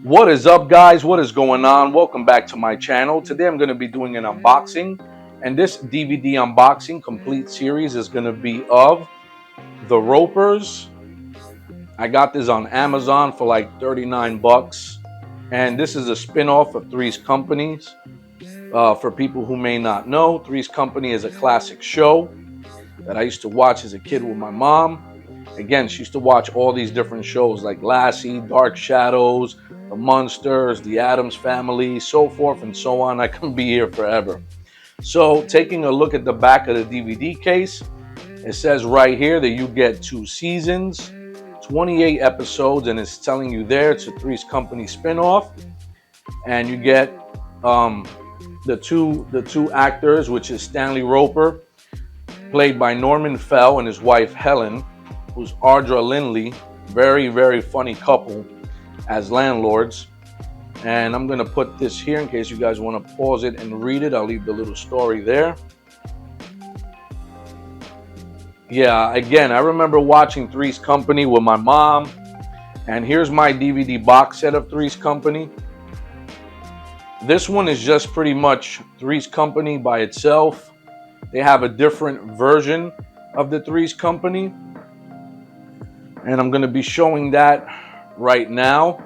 What is up, guys? What is going on? Welcome back to my channel. Today I'm going to be doing an unboxing, and this DVD unboxing complete series is going to be of The Ropers. I got this on Amazon for like 39 bucks, and this is a spin-off of Three's Company. For people who may not know, Three's Company is a classic show that I used to watch as a kid with my mom. Again, she used to watch all these different shows like Lassie, Dark Shadows, The Munsters, The Addams Family, so forth and so on. I can be here forever. So taking a look at the back of the DVD case, it says right here that you get 2 seasons, 28 episodes, and it's telling you there it's a Three's Company spinoff. And you get the two actors, which is Stanley Roper, played by Norman Fell, and his wife Helen, who's Audra Lindley. Very, very funny couple as landlords. And I'm going to put this here in case you guys want to pause it and read it. I'll leave the little story there. Yeah, again, I remember watching Three's Company with my mom. And here's my DVD box set of Three's Company. This one is just pretty much Three's Company by itself. They have a different version of the Three's Company, and I'm going to be showing that right now.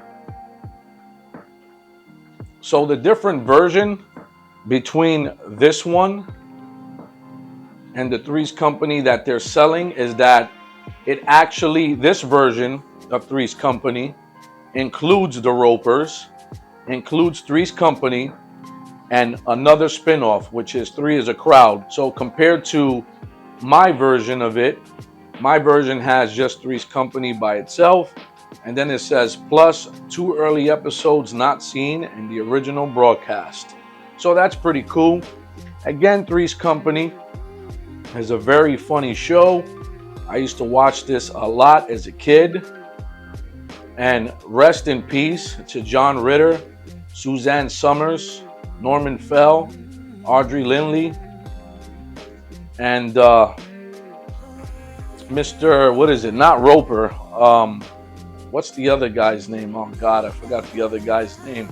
So the different version between this one and the Three's Company that they're selling is that this version of Three's Company includes the Ropers, includes Three's Company, and another spin-off, which is Three is a Crowd. So compared to my version of it, my version has just Three's Company by itself, and then it says plus 2 early episodes not seen in the original broadcast. So that's pretty cool. Again, Three's Company is a very funny show. I used to watch this a lot as a kid. And rest in peace to John Ritter, Suzanne Summers, Norman Fell, Audra Lindley, and Mr. What is it? Not Roper. What's the other guy's name? Oh God, I forgot the other guy's name.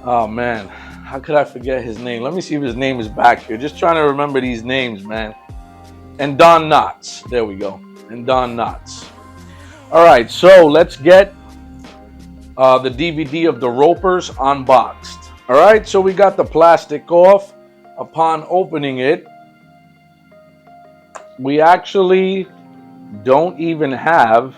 Oh man, how could I forget his name? Let me see if his name is back here. Just trying to remember these names, man. And Don Knotts. There we go. And Don Knotts. All right, so let's get the DVD of The Ropers unboxed. All right, so we got the plastic off. Upon opening it, we actually don't even have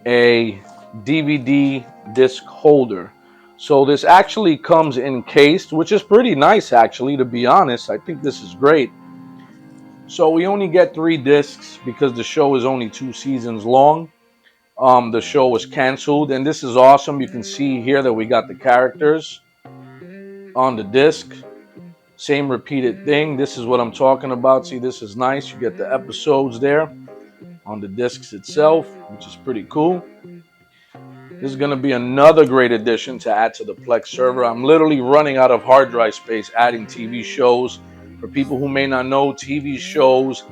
a DVD disc holder. So this actually comes encased, which is pretty nice actually, to be honest. I think this is great. So we only get 3 discs because the show is only 2 seasons long. The show was canceled, and this is awesome. You can see here that we got the characters on the disc. Same repeated thing. This is what I'm talking about. See, this is nice. You get the episodes there on the discs itself, which is pretty cool. This is going to be another great addition to add to the Plex server. I'm literally running out of hard drive space adding TV shows. For people who may not know, TV shows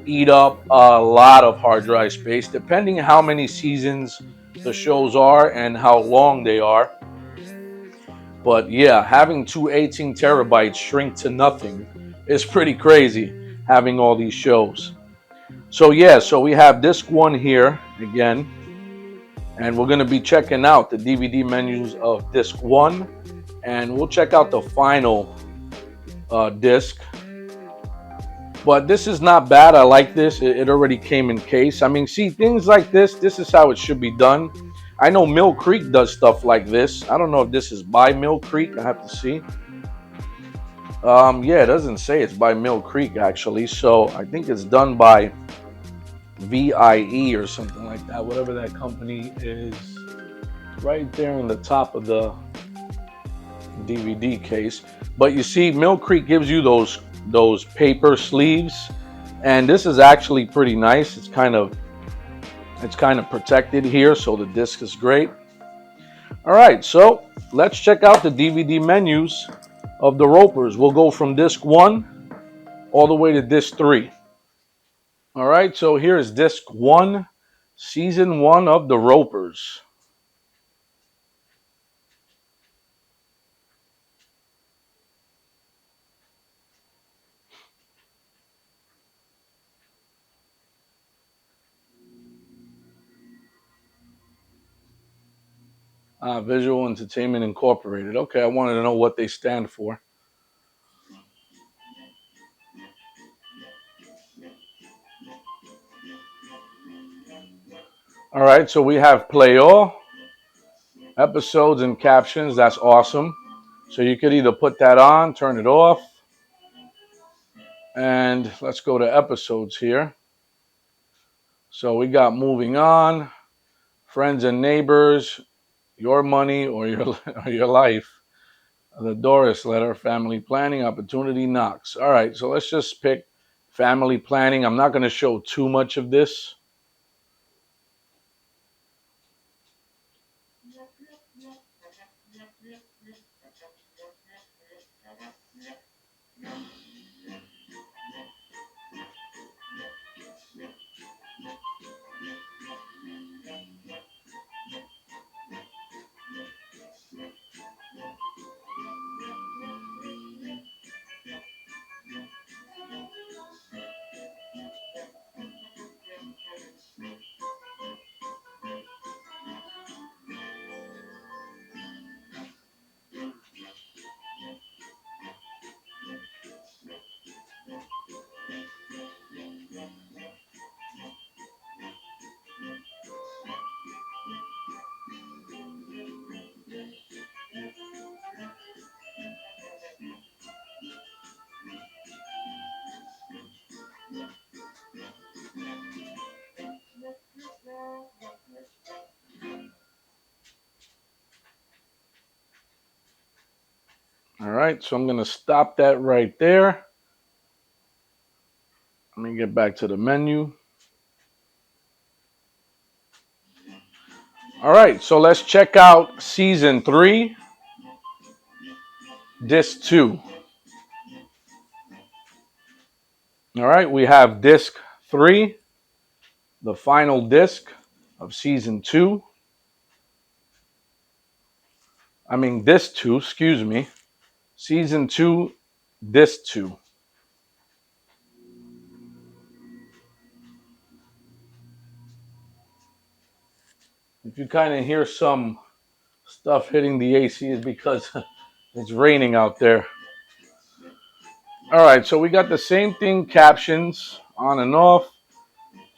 eat up a lot of hard drive space, depending how many seasons the shows are and how long they are. But yeah, having 2 18 terabytes shrink to nothing is pretty crazy, having all these shows. So yeah, so we have disc 1 here again, and we're going to be checking out the DVD menus of disc 1, and we'll check out the final disc. But this is not bad. I like this. It already came in case. I mean, see, things like this is how it should be done. I know Mill Creek does stuff like this. I don't know if this is by Mill Creek. I have to see. Yeah, it doesn't say it's by Mill Creek, actually. So I think it's done by VIE or something like that. Whatever that company is. Right there on the top of the DVD case. But you see, Mill Creek gives you those paper sleeves, and this is actually pretty nice. It's kind of protected here, so the disc is great. All right, so let's check out the DVD menus of the Ropers. We'll go from disc 1 all the way to disc 3. All right, so here is disc 1, season 1 of the Ropers. Visual Entertainment Incorporated. Okay, I wanted to know what they stand for. All right, so we have play all episodes and captions. That's awesome. So you could either put that on, turn it off, and let's go to episodes here. So we got moving on, friends and neighbors, your money or your life, the Doris letter, family planning, opportunity knocks. All right, so let's just pick family planning. I'm not going to show too much of this. All right, so I'm going to stop that right there. Let me get back to the menu. All right, so let's check out season 3, disc 2. All right, we have disc 3, the final disc of season 2. Disc 2, excuse me. Season 2, disc 2. If you kind of hear some stuff hitting the AC, is because it's raining out there. All right, so we got the same thing, captions on and off,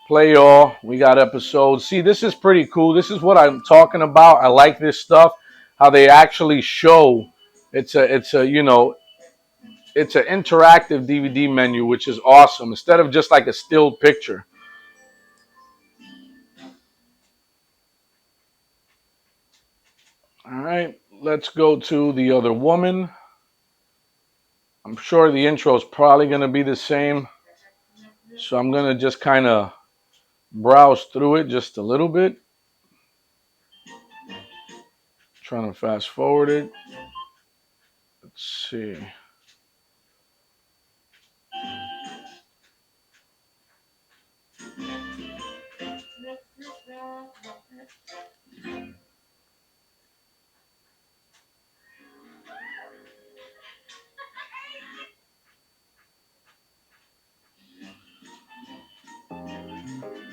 play all. We got episodes. See, this is pretty cool. This is what I'm talking about. I like this stuff, how they actually show. It's an interactive DVD menu, which is awesome. Instead of just like a still picture. All right, let's go to the other woman. I'm sure the intro is probably going to be the same. So I'm going to just kind of browse through it just a little bit. Trying to fast forward it. Let's see.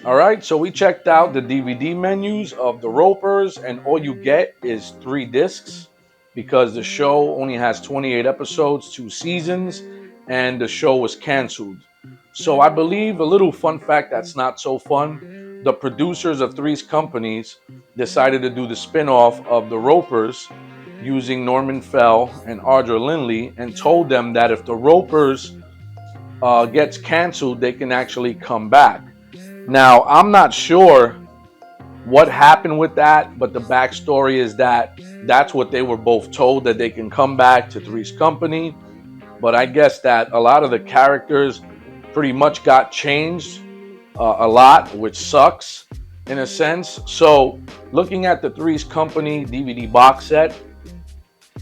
All right, so we checked out the DVD menus of the Ropers, and all you get is 3 discs because the show only has 28 episodes, 2 seasons, and the show was canceled. So I believe a little fun fact that's not so fun. The producers of Three's Companies decided to do the spin-off of the Ropers using Norman Fell and Audra Lindley, and told them that if the Ropers gets canceled, they can actually come back. Now, I'm not sure what happened with that, but the backstory is that that's what they were both told, that they can come back to Three's Company. But I guess that a lot of the characters pretty much got changed a lot, which sucks in a sense. So looking at the Three's Company DVD box set,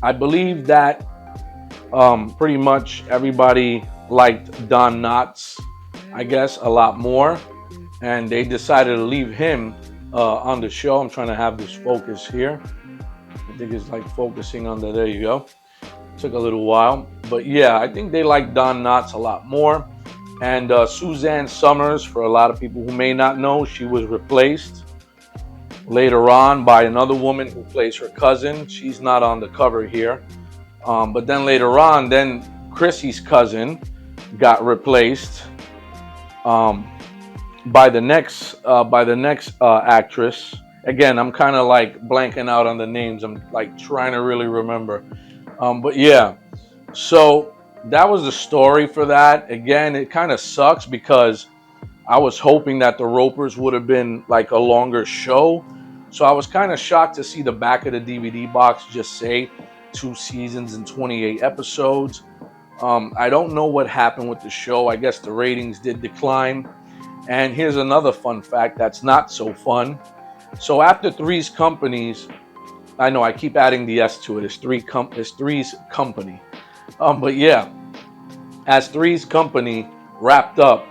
I believe that Pretty much everybody liked Don Knotts, I guess, a lot more, and they decided to leave him on the show. I'm trying to have this focus here. I think it's like focusing on there you go. Took a little while, but yeah, I think they like Don Knotts a lot more. And Suzanne Summers, for a lot of people who may not know, she was replaced later on by another woman who plays her cousin. She's not on the cover here, but then later on, then Chrissy's cousin got replaced by the next actress. Again, I'm kind of like blanking out on the names. I'm like trying to really remember. But yeah, so that was the story for that. Again, it kind of sucks because I was hoping that the Ropers would have been like a longer show. So I was kind of shocked to see the back of the DVD box just say 2 seasons and 28 episodes. I don't know what happened with the show. I guess the ratings did decline. And here's another fun fact that's not so fun. So after Three's Companies, I know I keep adding the S to it. It's Three's Company. But yeah, as Three's Company wrapped up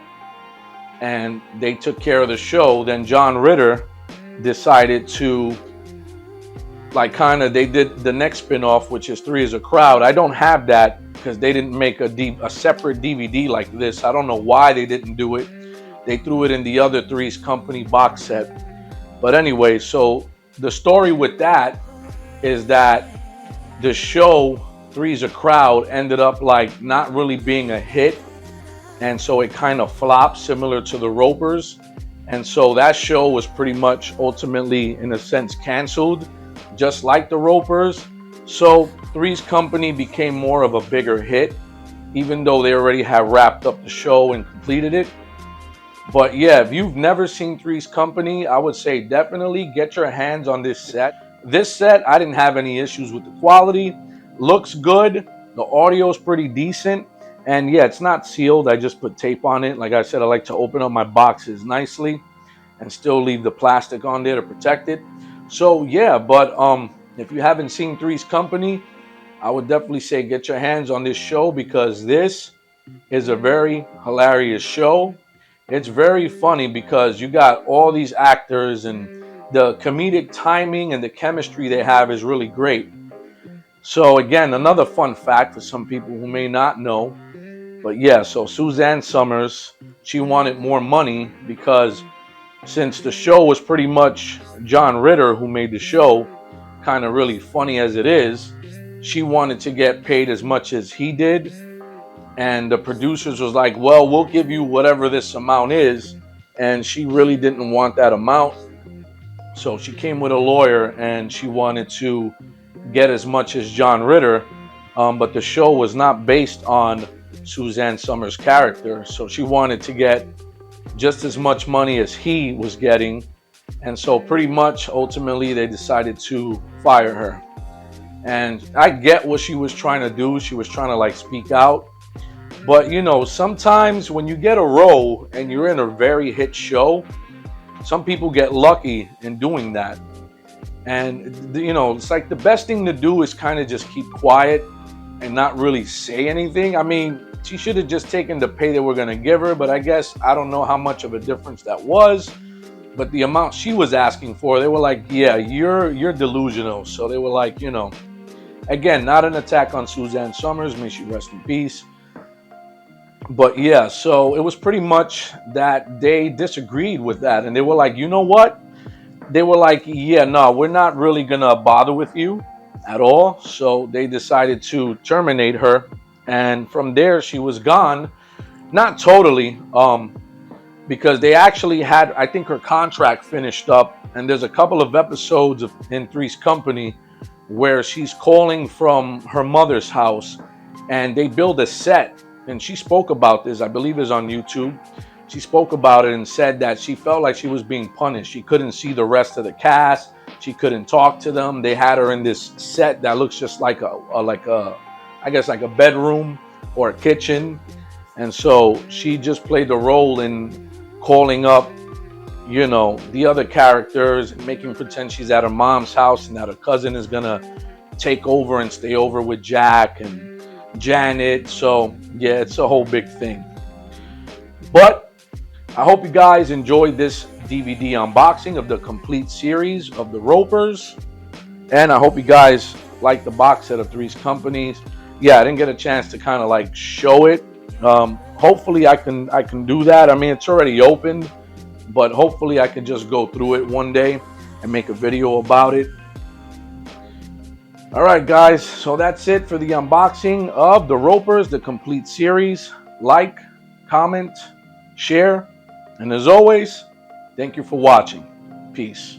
and they took care of the show, then John Ritter decided to they did the next spinoff, which is Three is a Crowd. I don't have that because they didn't make a separate DVD like this. I don't know why they didn't do it. They threw it in the other Three's Company box set. But anyway, so the story with that is that the show Three's a Crowd ended up like not really being a hit, and so it kind of flopped, similar to the Ropers, and so that show was pretty much ultimately, in a sense, canceled, just like the Ropers. So Three's Company became more of a bigger hit, even though they already had wrapped up the show and completed it. But yeah, if you've never seen Three's Company, I would say definitely get your hands on this set. This set, I didn't have any issues with the quality. Looks good. The audio is pretty decent. And yeah, it's not sealed. I just put tape on it. Like I said, I like to open up my boxes nicely and still leave the plastic on there to protect it. So yeah, but if you haven't seen Three's Company, I would definitely say get your hands on this show, because this is a very hilarious show. It's very funny because you got all these actors, and the comedic timing and the chemistry they have is really great. So again, another fun fact for some people who may not know. But yeah, so Suzanne Summers, she wanted more money because since the show was pretty much John Ritter who made the show, kind of really funny as it is, she wanted to get paid as much as he did. And the producers was like, well, we'll give you whatever this amount is. And she really didn't want that amount. So she came with a lawyer and she wanted to get as much as John Ritter. But the show was not based on Suzanne Summers' character. So she wanted to get just as much money as he was getting. And so pretty much ultimately they decided to fire her. And I get what she was trying to do. She was trying to like speak out. But, you know, sometimes when you get a role and you're in a very hit show, some people get lucky in doing that. And, you know, it's like the best thing to do is kind of just keep quiet and not really say anything. I mean, she should have just taken the pay they were going to give her. But I guess I don't know how much of a difference that was. But the amount she was asking for, they were like, yeah, you're delusional. So they were like, you know, again, not an attack on Suzanne Summers. May she rest in peace. But yeah, so it was pretty much that they disagreed with that. And they were like, you know what? They were like, yeah, no, we're not really going to bother with you at all. So they decided to terminate her. And from there, she was gone. Not totally, because they actually had, I think her contract finished up. And there's a couple of episodes in Three's Company where she's calling from her mother's house. And they build a set. And she spoke about this, I believe it's on YouTube. She spoke about it and said that she felt like she was being punished. She couldn't see the rest of the cast. She couldn't talk to them. They had her in this set that looks just like I guess like a bedroom or a kitchen. And so she just played the role in calling up, you know, the other characters and making pretend she's at her mom's house and that her cousin is gonna take over and stay over with Jack. And Janet. So yeah, it's a whole big thing. But I hope you guys enjoyed this DVD unboxing of the complete series of the Ropers. And I hope you guys like the box set of Three's Companies. Yeah, I didn't get a chance to kind of like show it. Hopefully I can do that. I mean, it's already opened, but hopefully I can just go through it one day and make a video about it. All right, guys. So that's it for the unboxing of the Ropers, the complete series. Like, comment, share, and as always, thank you for watching. Peace.